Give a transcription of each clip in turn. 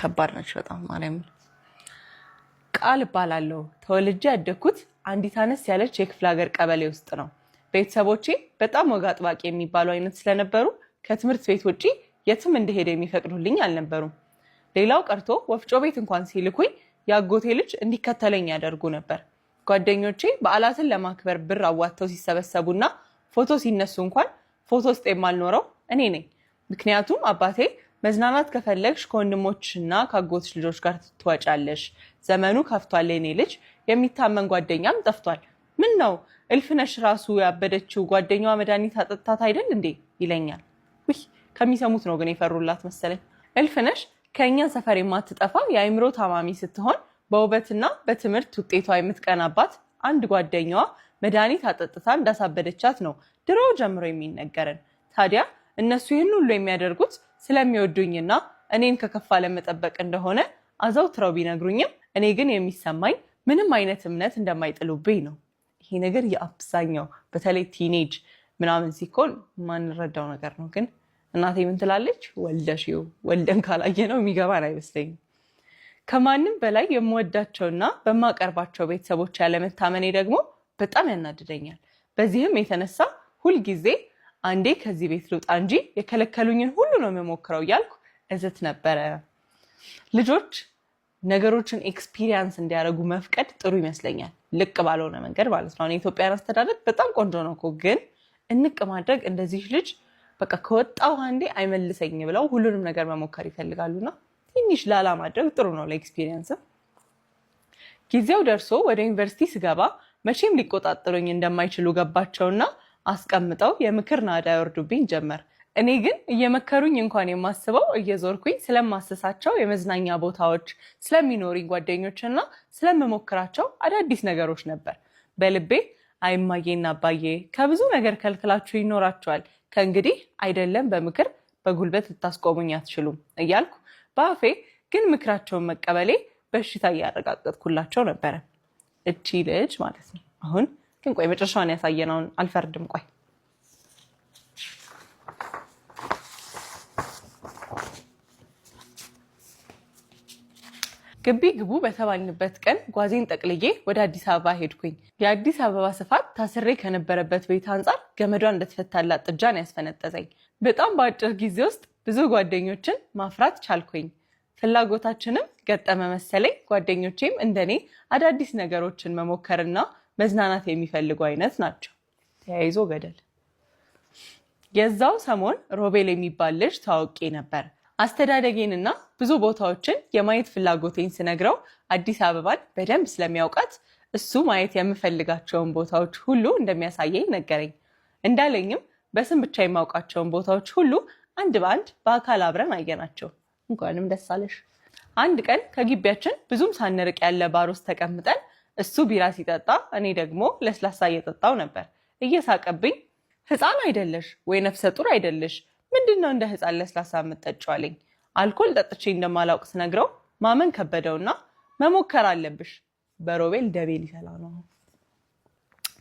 ከባድ ነች በጣም ማርያም። ቃል እባላለሁ። ተወልጄ ያደግኩት አንዲት አነስ ያለች የክፍለ ሀገር ቀበሌ ውስጥ ነው። ቤተሰቦቼ በጣም ወግ አጥባቂ የሚባሉ አይነት ስለነበሩ ከትምህርት ቤት ውጪ የትም እንደሄደ የሚፈቅዱልኝ አልነበሩም። ሌላው ቀርቶ ወፍጮ ቤት እንኳን ሲልኩኝ የአጎቴ ልጅ እንዲከተለኝ ያደርጉ ነበር። ጓደኞቼ በዓላትን ለማክበር ብር አዋጥተው ሲሰበሰቡና ፎቶ ሲነሱ እንኳን ፎቶ ውስጥ የማልኖረው እኔ ነኝ። ምክንያቱም አባቴ መዝናናት ከፈለግሽ ከወንድሞችና ከአጎትሽ ልጆች ጋር ትወጫለሽ፣ ዘመኑ ከፍቷል፣ የኔ ልጅ የሚታመን ጓደኛም ጠፍቷል፣ ምን ነው እልፍነሽ ራሱ ያበደችው ጓደኛዋ መድኃኒት አጠጣት አይደል እንዴ ይለኛል። ውይ ከሚሰሙት ነው ግን የፈሩላት መሰለኝ። እልፍነሽ ከእኛ ሰፈር የማትጠፋ የአእምሮ ታማሚ ስትሆን በውበትና በትምህርት ውጤቷ የምትቀናባት አንድ ጓደኛዋ መድኃኒት አጠጥታ እንዳሳበደቻት ነው ድሮ ጀምሮ የሚነገረን። ታዲያ እነሱ ይህን ሁሉ የሚያደርጉት ስለሚወዱኝና እኔን ከከፋ ለመጠበቅ እንደሆነ አዘውትረው ቢነግሩኝም እኔ ግን የሚሰማኝ ምንም አይነት እምነት እንደማይጥሉብኝ ነው። ይሄ ነገር የአብዛኛው በተለይ ቲኔጅ ምናምን ሲኮን ማንረዳው ነገር ነው። ግን እናቴ ምን ትላለች? ወልደሽው ወልደን ካላየ ነው የሚገባን አይመስለኝም። ከማንም በላይ የምወዳቸውና በማቀርባቸው ቤተሰቦች ያለመታመኔ ደግሞ በጣም ያናድደኛል። በዚህም የተነሳ ሁልጊዜ አንዴ ከዚህ ቤት ልውጣ እንጂ የከለከሉኝን ሁሉ ነው የምሞክረው እያልኩ እዝት ነበረ። ልጆች ነገሮችን ኤክስፒሪየንስ እንዲያደርጉ መፍቀድ ጥሩ ይመስለኛል፣ ልቅ ባልሆነ መንገድ ማለት ነው። የኢትዮጵያን አስተዳደግ በጣም ቆንጆ ነው እኮ፣ ግን እንቅ ማድረግ እንደዚህ ልጅ በቃ ከወጣው አንዴ አይመልሰኝ ብለው ሁሉንም ነገር መሞከር ይፈልጋሉና ትንሽ ላላ ማድረግ ጥሩ ነው ለኤክስፒሪየንስም። ጊዜው ደርሶ ወደ ዩኒቨርሲቲ ስገባ መቼም ሊቆጣጠሩኝ እንደማይችሉ ገባቸውና አስቀምጠው የምክር ናዳ ያወርዱብኝ ጀመር። እኔ ግን እየመከሩኝ እንኳን የማስበው እየዞርኩኝ ስለማስሳቸው የመዝናኛ ቦታዎች፣ ስለሚኖሩኝ ጓደኞችና ስለምሞክራቸው አዳዲስ ነገሮች ነበር። በልቤ አይማዬና አባዬ ከብዙ ነገር ከልክላችሁ ይኖራቸዋል፣ ከእንግዲህ አይደለም በምክር በጉልበት ልታስቆሙኝ አትችሉም እያልኩ በአፌ ግን ምክራቸውን መቀበሌ በሽታ እያረጋገጥኩላቸው ነበረ። እቺ ልጅ ማለት ነው። አሁን ግን ቆይ መጨረሻውን ያሳየነውን አልፈርድም። ቆይ ግቢ ግቡ በተባልንበት ቀን ጓዜን ጠቅልዬ ወደ አዲስ አበባ ሄድኩኝ። የአዲስ አበባ ስፋት ታስሬ ከነበረበት ቤት አንጻር ገመዷ እንደተፈታላት ጥጃን ያስፈነጠዘኝ። በጣም በአጭር ጊዜ ውስጥ ብዙ ጓደኞችን ማፍራት ቻልኩኝ። ፍላጎታችንም ገጠመ መሰለኝ። ጓደኞቼም እንደኔ አዳዲስ ነገሮችን መሞከርና መዝናናት የሚፈልጉ አይነት ናቸው። ተያይዞ ገደል። የዛው ሰሞን ሮቤል የሚባል ልጅ ታውቄ ነበር። አስተዳደጌንና ብዙ ቦታዎችን የማየት ፍላጎቴን ስነግረው አዲስ አበባን በደንብ ስለሚያውቃት እሱ ማየት የምፈልጋቸውን ቦታዎች ሁሉ እንደሚያሳየኝ ነገረኝ። እንዳለኝም በስም ብቻ የማውቃቸውን ቦታዎች ሁሉ አንድ በአንድ በአካል አብረን አየናቸው። እንኳንም ደስ አለሽ። አንድ ቀን ከግቢያችን ብዙም ሳንርቅ ያለ ባር ውስጥ ተቀምጠን እሱ ቢራ ሲጠጣ እኔ ደግሞ ለስላሳ እየጠጣው ነበር። እየሳቀብኝ ህፃን አይደለሽ ወይ ነፍሰ ጡር አይደለሽ፣ ምንድነው እንደ ህፃን ለስላሳ የምትጠጪው አለኝ። አልኮል ጠጥቼ እንደማላውቅ ስነግረው ማመን ከበደውና መሞከር አለብሽ፣ በሮቤል ደቤ ሊሰላ ነው፣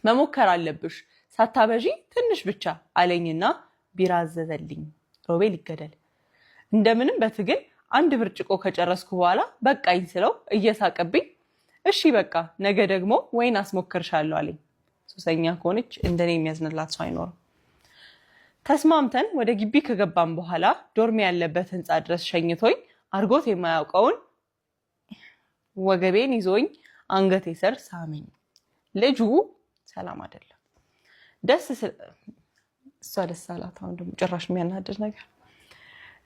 መሞከር አለብሽ ሳታበዢ ትንሽ ብቻ አለኝና ቢራ አዘዘልኝ። ሮቤል ይገደል። እንደምንም በትግል አንድ ብርጭቆ ከጨረስኩ በኋላ በቃኝ ስለው እየሳቀብኝ እሺ በቃ ነገ ደግሞ ወይን አስሞክርሻለሁ አለኝ። ሱሰኛ ከሆነች እንደኔ የሚያዝንላት ሰው አይኖርም። ተስማምተን ወደ ግቢ ከገባን በኋላ ዶርሜ ያለበት ህንፃ ድረስ ሸኝቶኝ አርጎት የማያውቀውን ወገቤን ይዞኝ አንገቴ ስር ሳመኝ። ልጁ ሰላም አይደለም። እሷ ደስ አላት። አሁን ደግሞ ጭራሽ የሚያናድድ ነገር።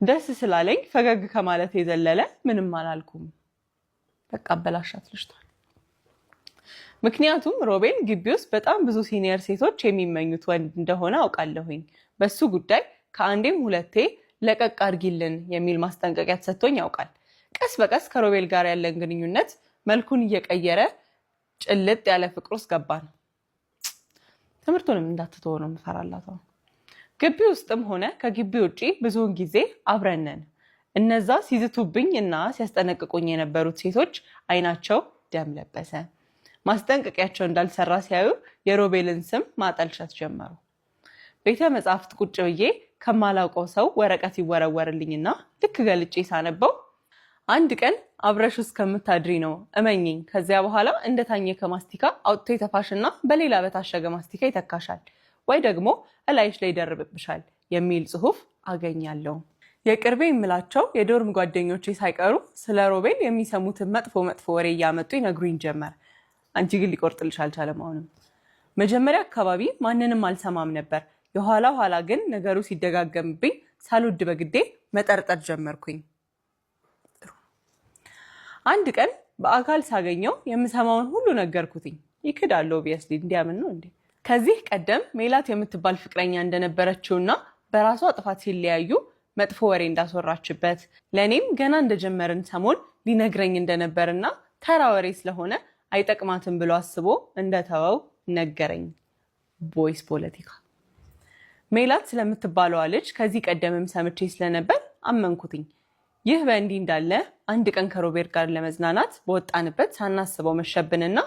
ደስ ስላለኝ ፈገግ ከማለት የዘለለ ምንም አላልኩም። በቃ አበላሻት ልጅቷን። ምክንያቱም ሮቤል ግቢ ውስጥ በጣም ብዙ ሲኒየር ሴቶች የሚመኙት ወንድ እንደሆነ አውቃለሁኝ። በሱ ጉዳይ ከአንዴም ሁለቴ ለቀቅ አድርጊልን የሚል ማስጠንቀቂያ ተሰጥቶኝ ያውቃል። ቀስ በቀስ ከሮቤል ጋር ያለን ግንኙነት መልኩን እየቀየረ ጭልጥ ያለ ፍቅር ውስጥ ገባን። ትምህርቱንም እንዳትተው ነው የምፈራላት። ግቢ ውስጥም ሆነ ከግቢ ውጪ ብዙውን ጊዜ አብረን ነን። እነዛ ሲዝቱብኝ እና ሲያስጠነቅቁኝ የነበሩት ሴቶች አይናቸው ደም ለበሰ። ማስጠንቀቂያቸው እንዳልሰራ ሲያዩ የሮቤልን ስም ማጠልሸት ጀመሩ። ቤተ መጻሕፍት ቁጭ ብዬ ከማላውቀው ሰው ወረቀት ይወረወርልኝና ልክ ገልጬ ሳነበው አንድ ቀን አብረሽ እስከምታድሪ ነው እመኚኝ፣ ከዚያ በኋላ እንደታኘከ ማስቲካ አውጥቶ የተፋሽና በሌላ በታሸገ ማስቲካ ይተካሻል ወይ ደግሞ እላይሽ ላይ ይደርብብሻል የሚል ጽሑፍ አገኛለሁ። የቅርቤ የምላቸው የዶርም ጓደኞቼ ሳይቀሩ ስለ ሮቤል የሚሰሙትን መጥፎ ወሬ እያመጡ ይነግሩኝ ጀመር። አንቺ ግን ሊቆርጥልሽ አልቻለም። አሁንም መጀመሪያ አካባቢ ማንንም አልሰማም ነበር። የኋላ ግን ነገሩ ሲደጋገምብኝ ሳልወድ በግዴ መጠርጠር ጀመርኩኝ። አንድ ቀን በአካል ሳገኘው የምሰማውን ሁሉ ነገርኩትኝ። ይክዳል ኦብቪየስሊ፣ እንዲያምን ነው እንዴ? ከዚህ ቀደም ሜላት የምትባል ፍቅረኛ እንደነበረችውና በራሷ ጥፋት ሲለያዩ መጥፎ ወሬ እንዳስወራችበት ለእኔም ገና እንደጀመርን ሰሞን ሊነግረኝ እንደነበርና ተራ ወሬ ስለሆነ አይጠቅማትም ብሎ አስቦ እንደተወው ነገረኝ። ቦይስ ፖለቲካ። ሜላት ስለምትባለዋ ልጅ ከዚህ ቀደምም ሰምቼ ስለነበር አመንኩትኝ። ይህ በእንዲህ እንዳለ አንድ ቀን ከሮቤል ጋር ለመዝናናት በወጣንበት ሳናስበው መሸብንና